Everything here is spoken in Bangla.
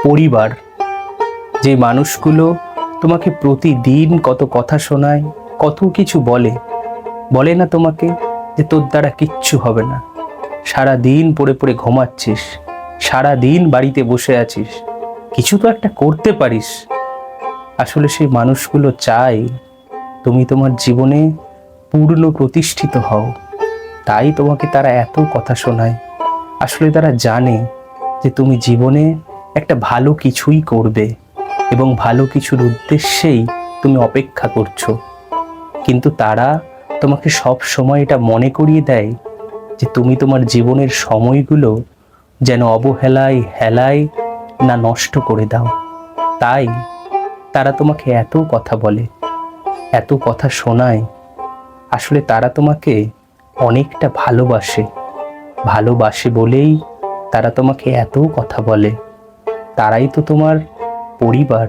পরিবার, যে মানুষগুলো তোমাকে প্রতিদিন কত কথা শোনায়, কত কিছু বলে, বলে না তোমাকে যে তোর দ্বারা কিচ্ছু হবে না, সারা দিন পড়ে পড়ে ঘুমাচ্ছিস, সারা দিন বাড়িতে বসে আছিস, কিছু তো একটা করতে পারিস। আসলে সেই মানুষগুলো চায় তুমি তোমার জীবনে পূর্ণ প্রতিষ্ঠিত হও, তাই তোমাকে তারা এত কথা শোনায়। আসলে তারা জানে যে তুমি জীবনে একটা ভালো কিছুই করবে এবং ভালো কিছুর উদ্দেশ্যেই তুমি অপেক্ষা করছো। কিন্তু তারা তোমাকে সব সময় এটা মনে করিয়ে দেয় যে তুমি তোমার জীবনের সময়গুলো যেন অবহেলায় হেলায় না নষ্ট করে দাও। তাই তারা তোমাকে এত কথা বলে, এত কথা শোনায়। আসলে তারা তোমাকে অনেকটা ভালোবাসে, ভালোবাসে বলেই তারা তোমাকে এত কথা বলে। তারাই তো তোমার পরিবার।